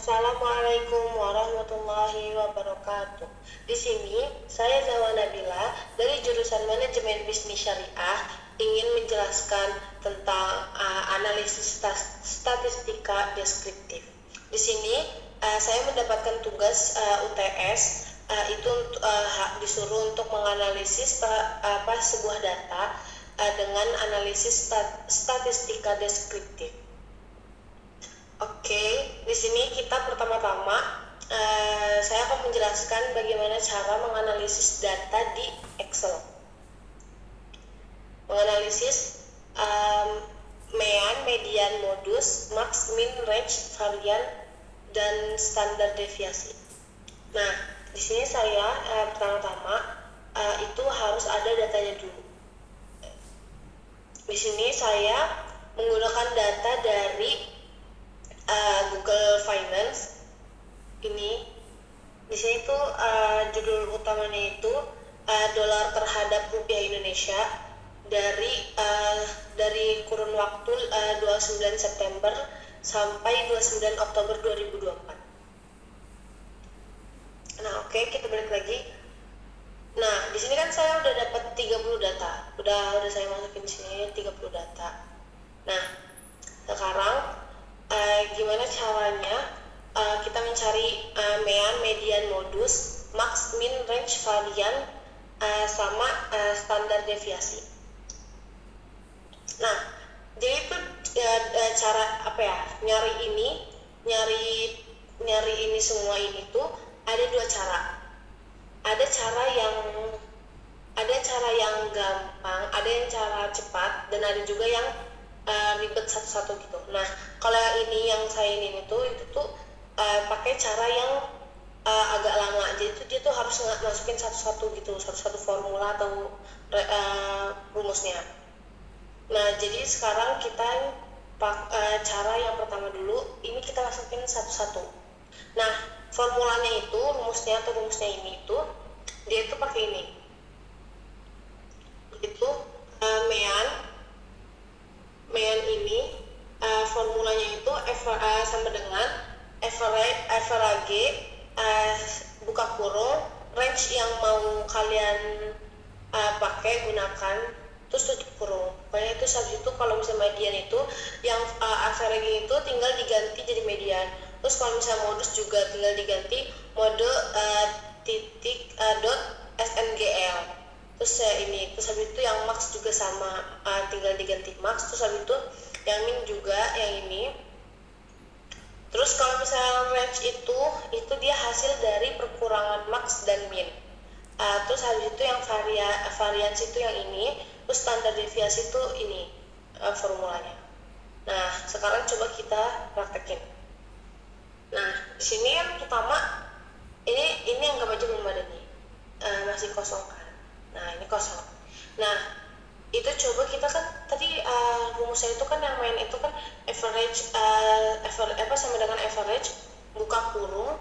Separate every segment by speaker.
Speaker 1: Assalamualaikum warahmatullahi wabarakatuh. Di sini saya Zawa Nabila dari jurusan Manajemen Bisnis Syariah ingin menjelaskan tentang analisis statistika deskriptif. Di sini saya mendapatkan tugas UTS itu disuruh untuk menganalisis sebuah data dengan analisis statistika deskriptif. Oke, di sini kita pertama-tama saya akan menjelaskan bagaimana cara menganalisis data di Excel. Menganalisis mean, median, modus, max, min, range, varian, dan standar deviasi. Nah, di sini saya pertama-tama itu harus ada datanya dulu. Di sini saya menggunakan data dari Google Finance. Ini di sini tuh judul utamanya itu dolar terhadap rupiah Indonesia dari kurun waktu 29 September sampai 29 Oktober 2024. Nah, oke, kita balik lagi. Nah, di sini kan saya udah dapat 30 data. Udah saya masukin sini 30 data. Nah, sekarang gimana caranya kita mencari mean, median, modus, max, min, range, varian, sama standar deviasi. Nah, jadi itu cara nyari ini semua ini tuh ada dua cara. Ada cara yang gampang, ada yang cara cepat, dan ada juga yang ribet satu-satu gitu. Nah, kalau yang ini yang saya ini itu tuh pakai cara yang agak lama. Jadi itu dia tuh harus masukin satu-satu formula atau rumusnya. Nah, jadi sekarang kita cara yang pertama dulu, ini kita masukin satu-satu. Nah, formulanya itu, rumusnya ini itu, dia itu pakai ini. Itu mean ini formulanya itu sama dengan average buka kurung range yang mau kalian gunakan terus tutup kurung. Pokoknya itu habis itu kalau misalnya median itu yang average itu tinggal diganti jadi median. Terus kalau misalnya modus juga tinggal diganti mode dot SNGL. Terus terus habis itu yang max juga sama, tinggal diganti max. Terus habis itu yang min juga yang ini. Terus kalau misalnya range itu dia hasil dari perkurangan max dan min. Terus habis itu yang varians itu yang ini. Terus standar deviasi itu ini formulanya. Nah, sekarang coba kita praktekin. Nah, di sini yang pertama ini anggap aja belum ada nih, masih kosong kan. Nah, ini kosong. Nah, itu coba kita kan tadi rumusnya itu kan yang main itu kan average sama dengan average buka kurung.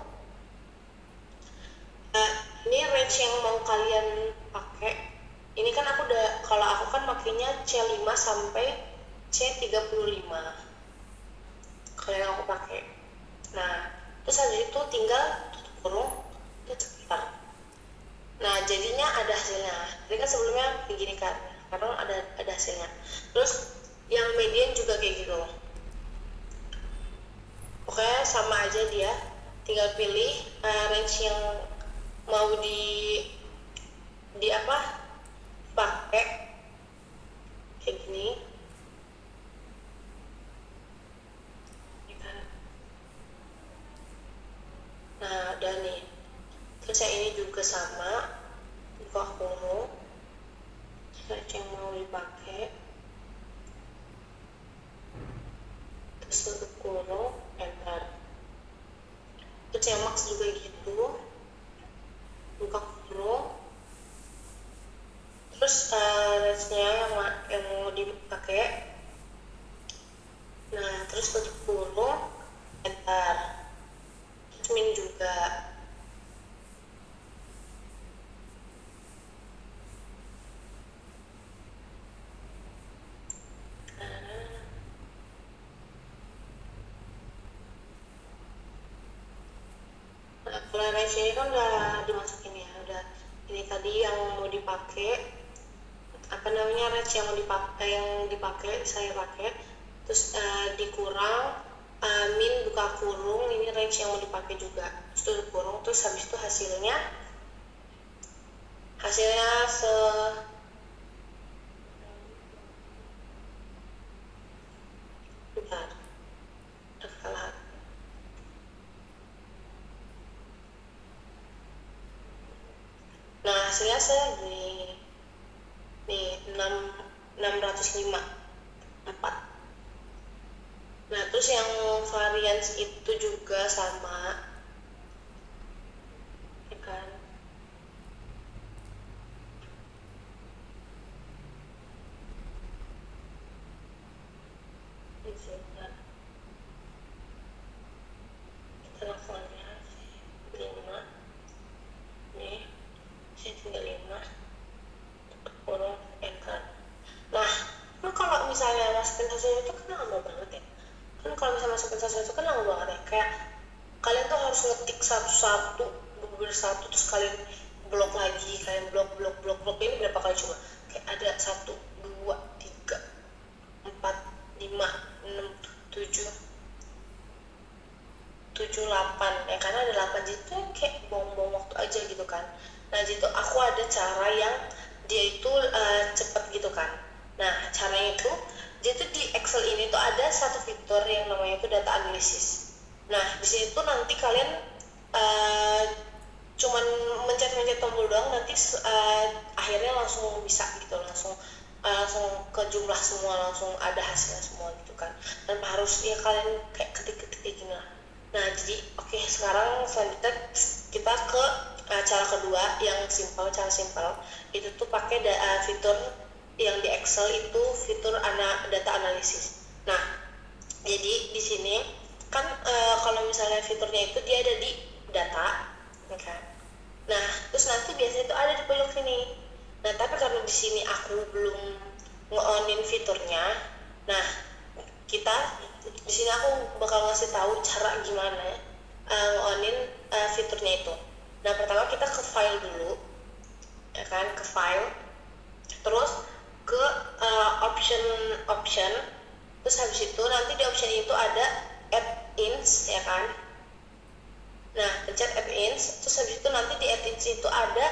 Speaker 1: Ini range yang mau kalian pakai. Ini kan kalau aku kan makainya C5 sampai C35. Kalau yang aku pakai. Nah, terus habis itu tinggal tutup kurung, itu sekitar. Nah, jadinya ada hasilnya. Jadi kan sebelumnya begini kan, karena ada hasilnya. Terus yang median juga kayak gitu. Pokoknya sama aja dia, tinggal pilih range yang mau pakai kayak gini. Nah, udah nih. Terus yang ini juga sama, buka kurung, range yang mau dipakai, terus tutup kurung, enter. Terus yang max juga gitu, buka kurung, terus range-nya yang mau dipakai, nah terus tutup kurung, enter. Terus min juga. Kalau range ini kan udah dimasukin ya, udah ini tadi yang mau dipakai, apa namanya, range yang dipakai saya pakai, terus dikurang min buka kurung, ini range yang mau dipakai juga, terus kurung, terus habis itu hasilnya bentar, kesalahan. Nah hasilnya segini nih, 605 4. Nah terus yang variance itu juga sama ya kan, ini sih, bentar. Kita langsung aja 5 nih, saya tinggal 5 kurung enter. Nah kan kalau misalnya masukin hasilnya itu kan lama banget ya, kan kalau misalnya masukin hasilnya itu kan lama banget ya, kayak kalian tuh harus ngetik satu-satu, bener-bener satu, terus kalian blok lagi, kalian blok ini berapa kali coba, kayak ada 1, 2, 3, 4, 5, 6, 7, 8 ya, karena ada 8 gitu kayak buang-buang waktu aja gitu kan. Nah gitu aku ada cara yang dia itu cepet gitu kan. Nah caranya itu, dia tuh di Excel ini tuh ada satu fitur yang namanya itu data analisis. Nah di sini tuh nanti kalian cuman mencet tombol doang, nanti akhirnya langsung bisa gitu, langsung ke jumlah semua, langsung ada hasilnya semua gitu kan, tanpa harus ya kalian kayak ketik-ketik kayak gini lah. Nah jadi oke, sekarang selanjutnya kita ke cara kedua yang cara simpel itu tuh pakai fitur yang di Excel itu, fitur data analisis. Nah jadi di sini kan kalau misalnya fiturnya itu dia ada di data ya kan. Nah terus nanti biasanya itu ada di pojok sini. Nah tapi karena di sini aku belum nge-onin fiturnya, nah kita di sini aku bakal ngasih tahu cara gimana nge-onin fiturnya itu. Nah pertama kita ke file dulu ya kan, ke file, terus ke option, terus habis itu nanti di option itu ada add ins ya kan. Nah pencet add ins, terus habis itu nanti di add ins itu ada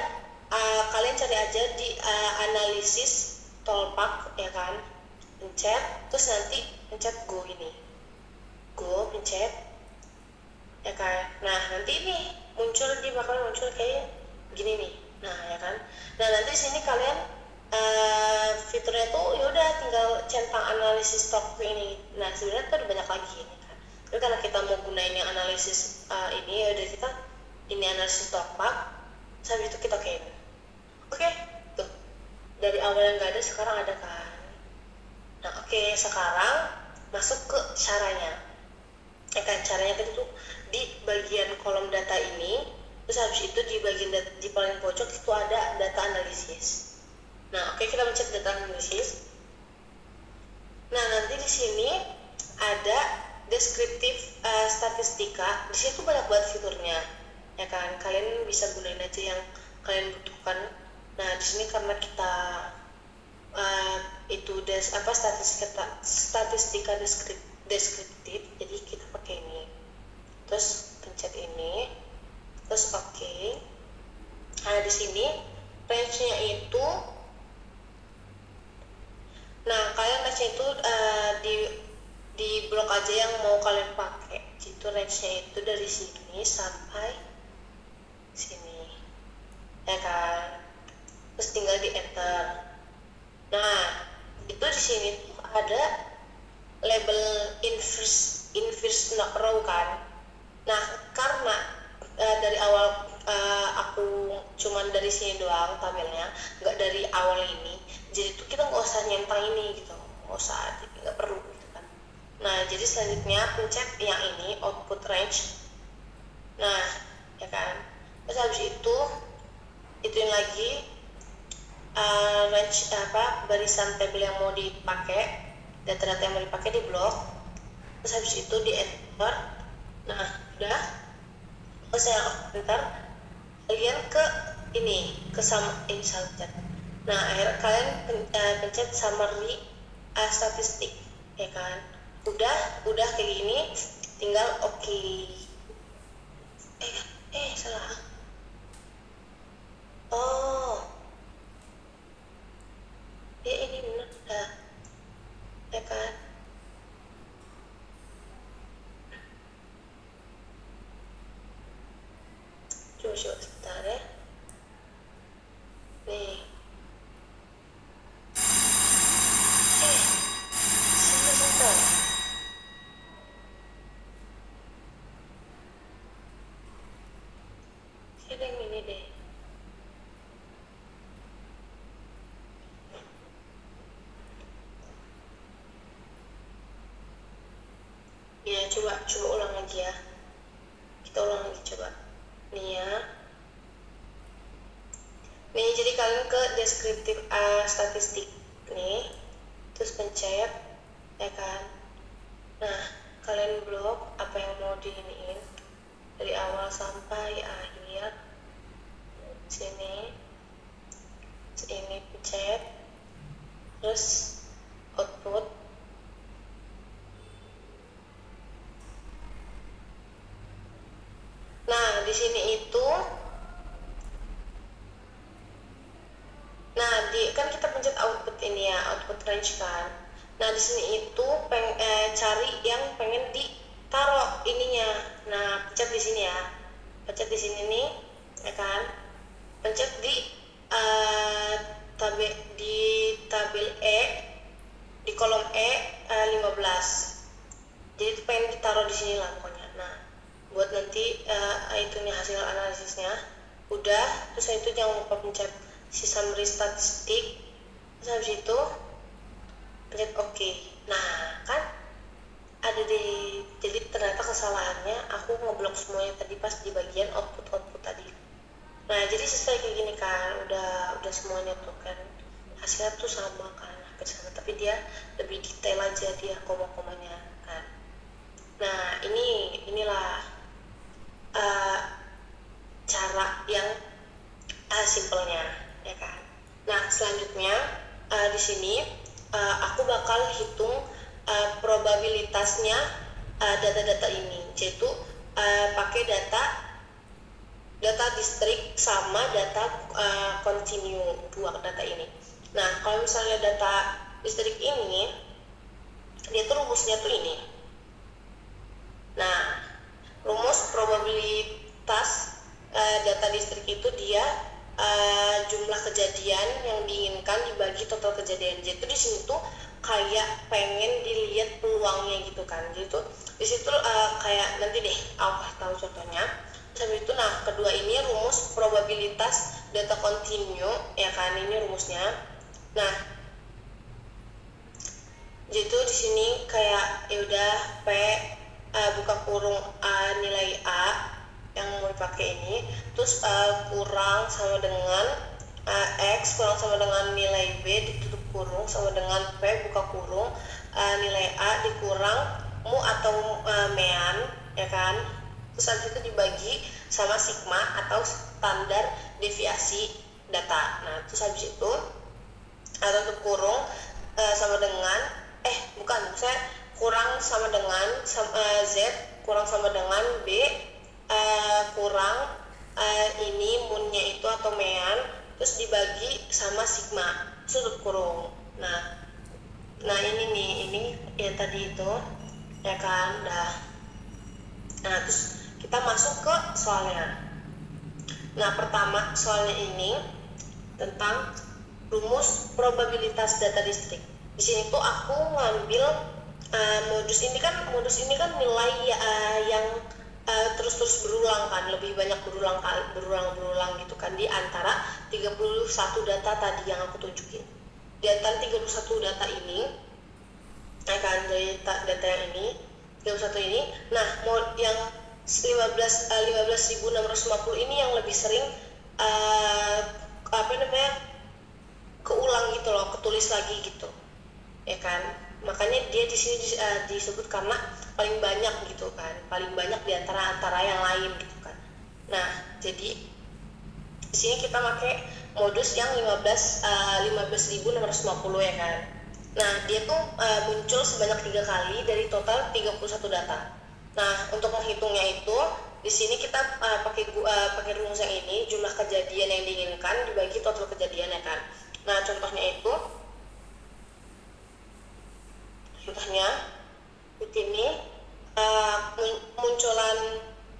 Speaker 1: kalian cari aja di analisis tolpak ya kan, pencet, terus nanti pencet go, ini go, pencet ya kan. Nah nanti ini bakal muncul kayak gini nih. Nah ya kan, nah nanti sini kalian fiturnya tuh yaudah tinggal centang analisis stok ini. Nah sebenarnya tuh ada banyak lagi ini kan, tapi karena kita mau gunain yang analisis ini, yaudah kita ini analisis tokpak, sampai itu kita kayak ini. Oke, tuh dari awal yang nggak ada sekarang ada kan. Nah oke, sekarang masuk ke caranya ya kan. Caranya tadi tuh di bagian kolom data ini, terus habis itu di bagian di paling pojok itu ada data analisis. Nah oke, kita pencet data analisis. Nah nanti di sini ada deskriptif statistika, di situ banyak banget fiturnya ya kan, kalian bisa gunain aja yang kalian butuhkan. Nah di sini karena kita itu statistika deskriptif, jadi kita pakai ini, terus pencet ini, terus oke. Nah di sini range-nya itu, nah kalian range-nya itu di blok aja yang mau kalian pakai. Itu range-nya itu dari sini sampai sini ya kan, terus tinggal di enter. Nah itu di sini tuh ada label inverse row kan. Nah karena dari awal aku cuman dari sini doang tabelnya, nggak dari awal ini, jadi tuh kita nggak usah nyentang ini gitu, nggak perlu gitu kan. Nah jadi selanjutnya pencet yang ini, output range. Nah ya kan, terus habis itu ituin lagi range barisan tabel yang mau dipakai, data-data yang mau dipakai di blok, terus habis itu di enter. Nah udah Kalau saya ntar kalian ke ini ke subject. Nah akhirnya kalian pencet summary statistik, ya kan. Udah kayak gini, tinggal oke. Salah. Oh ya ini bener dah, ya kan. Coba sebentar ya. Nih. Sebentar. Ada yang ini deh. Ya coba ulang lagi ya. Kita ulang lagi coba. Nih ya. Nih jadi kalian ke deskriptif statistik nih. Terus pencet, ya kan. Nah kalian blok apa yang mau diiniin dari awal sampai akhir. Sini pencet, terus output. Nah di sini itu, kan kita pencet output ini ya, output range kan. Nah di sini itu cari yang pengen ditaruh ininya. Nah pencet di sini ya, pencet di sini nih, ya kan. Pencet di tabel E, di kolom E 15. Jadi itu pengen ditaruh di sini lah pokoknya. Nah buat nanti itu nih hasil analisisnya udah. Terus itu jangan lupa pencet si summary statistik. Terus habis itu pencet oke. Nah kan ada jadi ternyata kesalahannya aku ngeblok semuanya tadi pas di bagian output tadi. Nah jadi sesuai kayak gini kan, udah semuanya tuh kan hasilnya tuh sama kan, hampir sama, tapi dia lebih detail aja dia koma-komanya kan. Nah inilah cara yang simpelnya, ya kan. Nah selanjutnya di sini aku bakal hitung probabilitasnya data-data ini, yaitu pakai data distrik sama data continue, dua data ini. Nah kalau misalnya data distrik ini, dia tuh rumusnya tuh ini. Nah rumus probabilitas data distrik itu dia jumlah kejadian yang diinginkan dibagi total kejadian. Jadi di sini tuh kayak pengen dilihat peluangnya gitu kan. Jadi tuh di situ kayak nanti deh aku kasih tahu contohnya. Sampai itu, nah kedua ini rumus probabilitas data continue, ya kan, ini rumusnya. Nah jadi tuh di sini kayak ya udah P buka kurung nilai A yang mau dipakai ini, terus kurang sama dengan X kurang sama dengan nilai B ditutup kurung sama dengan P buka kurung nilai A dikurang mu atau mean, ya kan. Terus habis itu dibagi sama sigma atau standar deviasi data. Nah terus habis itu tutup kurung sama dengan saya kurang sama dengan Z kurang sama dengan B kurang ini munnya itu atau mean, terus dibagi sama sigma tutup kurung. Nah ini yang tadi itu, ya kan. Nah terus kita masuk ke soalnya. Nah pertama soalnya ini tentang rumus probabilitas data distrik. Di sini tuh aku ngambil modus ini kan nilai yang terus berulang kan, lebih banyak berulang gitu kan, di antara 31 data tadi yang aku tunjukin. Di antara 31 data ini, ya kan, dari data yang ini 31 ini, nah yang 15.650 ini yang lebih sering keulang gitu loh, ketulis lagi gitu, ya kan. Makanya dia di sini disebut karena paling banyak gitu kan, paling banyak di antara yang lain gitu kan. Nah, jadi di sini kita pakai modus yang 15.650 ya kan. Nah, dia tuh muncul sebanyak 3 kali dari total 31 data. Nah, untuk menghitungnya itu di sini kita pakai rumus yang ini, jumlah kejadian yang diinginkan dibagi total kejadian ya kan. Nah, contohnya di sini munculan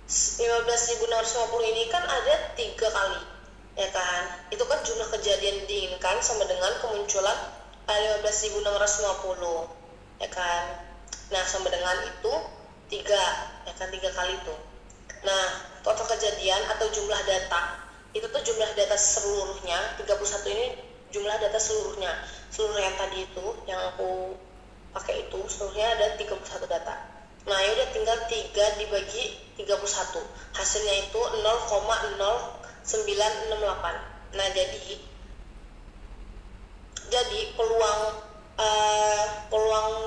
Speaker 1: 15.650 ini kan ada 3 kali ya kan. Itu kan jumlah kejadian diinginkan sama dengan kemunculan 15.650 ya kan. Nah, sama dengan itu 3 ya kan, 3 kali itu. Nah, total kejadian atau jumlah data itu tuh jumlah data seluruhnya 31 ini, jumlah data seluruh yang tadi itu yang aku pakai itu seluruhnya ada 31 data. Nah, ya udah tinggal 3 dibagi 31. Hasilnya itu 0,0968. Nah, jadi peluang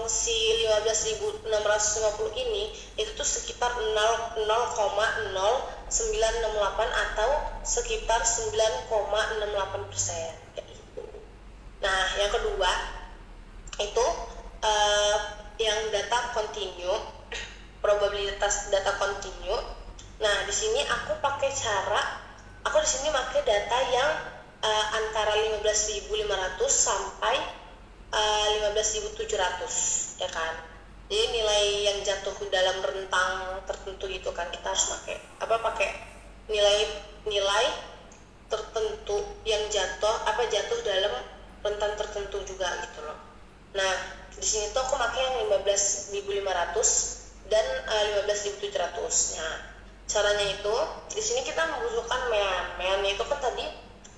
Speaker 1: si 15.650 ini itu tuh sekitar 0,0968 atau sekitar 9,68% kayak gitu. Nah, yang kedua itu yang data continue, probabilitas data continue. Nah, di sini aku di sini pakai data yang antara 15.500 sampai 15.700 ya kan. Jadi nilai yang jatuh dalam rentang tertentu itu kan kita harus pakai nilai tertentu yang jatuh dalam rentang tertentu juga gitu loh. Nah, di sini tuh aku pakai yang 15.500 dan 15.700. Nah, caranya itu di sini kita membutuhkan meannya itu kan tadi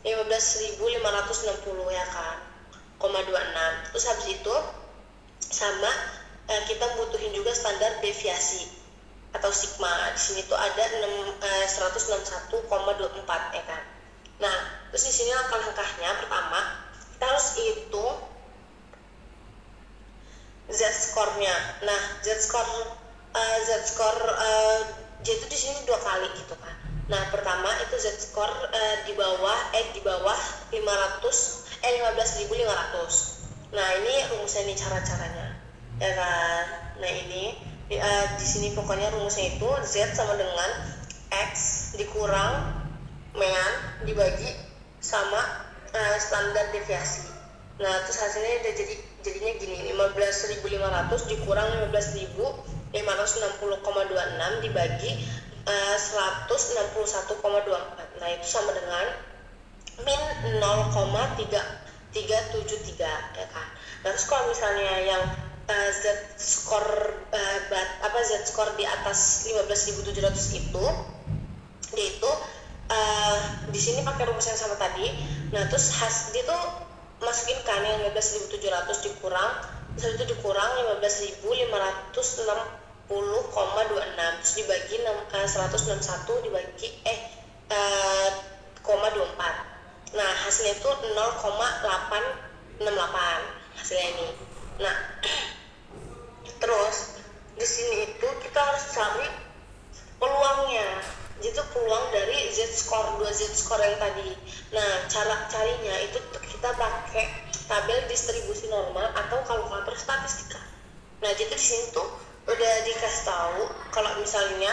Speaker 1: 15.560 ya kan, 0,26. Terus habis itu sama kita butuhin juga standar deviasi atau sigma. Di sini tuh ada 161,24 ya kan. Nah, terus di sini langkah-langkahnya pertama kita harus hitung Z-score-nya. Nah, Z-score itu di sini 2 kali gitu kan. Nah, pertama itu Z-score di bawah 15.500. Nah, ini rumusnya nih caranya. Ya kan. Nah, ini di sini pokoknya rumusnya itu Z sama dengan X dikurang mean dibagi sama standar deviasi. Nah, terus hasilnya udah jadinya gini, 15.500 dikurang 15.560,26 dibagi 161,24. Nah, itu sama dengan min 0,373 ya kan. Nah, terus kalau misalnya yang Z-score di atas 15.700 itu dia itu di sini pakai rumus yang sama tadi. Nah, terus dia tuh masukin kan yang 15.700 dikurang 15.560,26 terus dibagi 161 dibagi 0,24. Nah, hasilnya itu 0,868 hasilnya ini. Nah, terus di sini itu kita harus cari peluangnya. Itu peluang dari Z-score, 2 Z-score yang tadi. Nah, cara carinya itu kita pakai tabel distribusi normal atau kalkulator statistika. Nah, jadi di sini tuh udah dikasih tahu kalau misalnya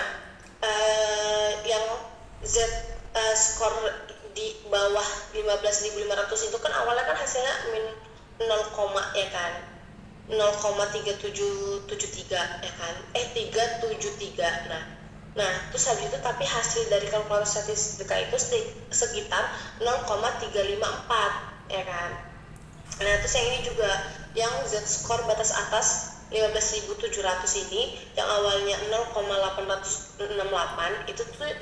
Speaker 1: yang Z-score di bawah 15.500 itu kan awalnya kan hasilnya min 0, ya kan. 0,3773 ya kan. 373. Nah, terus habis itu tapi hasil dari kalkulator statistika itu sekitar 0,354 ya kan. Nah, terus yang ini juga yang Z-score batas atas 15.700 ini yang awalnya 0,868 itu tuh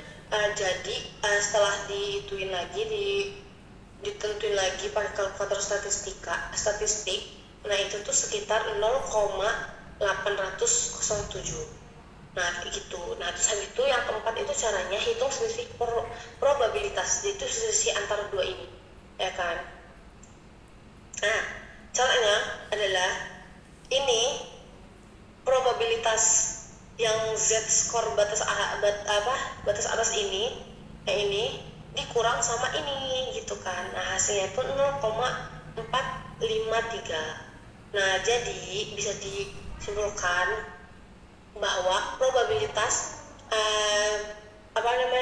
Speaker 1: jadi setelah ditentuin lagi pakai kalkulator statistik. Nah, itu tuh sekitar 0,807. Nah, gitu. Nah, terus habis itu yang keempat itu caranya hitung selisih probabilitas, itu selisih antara dua ini ya kan. Nah, caranya adalah ini probabilitas yang Z-score batas atas ini ini dikurang sama ini gitu kan. Nah hasilnya itu 0,453. Nah jadi bisa disimpulkan bahwa probabilitas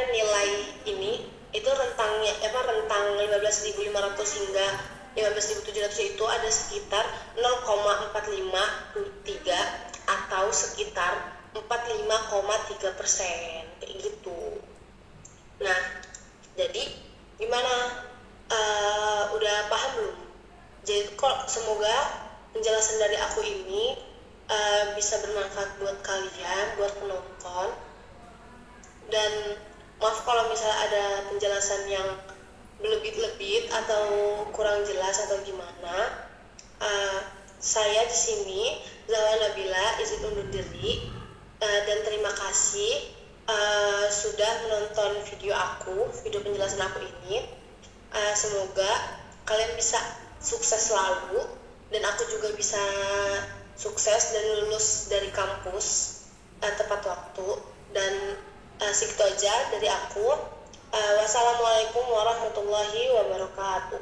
Speaker 1: nilai ini itu rentang 15.500 hingga 15.700 itu ada sekitar 0,453 atau sekitar 45,3% kayak gitu. Nah jadi gimana, udah paham belum? Jadi semoga penjelasan dari aku ini bisa bermanfaat buat kalian, buat penonton. Dan maaf kalau misalnya ada penjelasan yang berlebih-lebih atau kurang jelas atau gimana. Saya di sini Zahwa Nabila izin undur diri, dan terima kasih sudah menonton video penjelasan aku ini. Semoga kalian bisa sukses selalu dan aku juga bisa sukses dan lulus dari kampus tepat waktu. Dan segitu aja dari aku. Wassalamualaikum warahmatullahi wabarakatuh.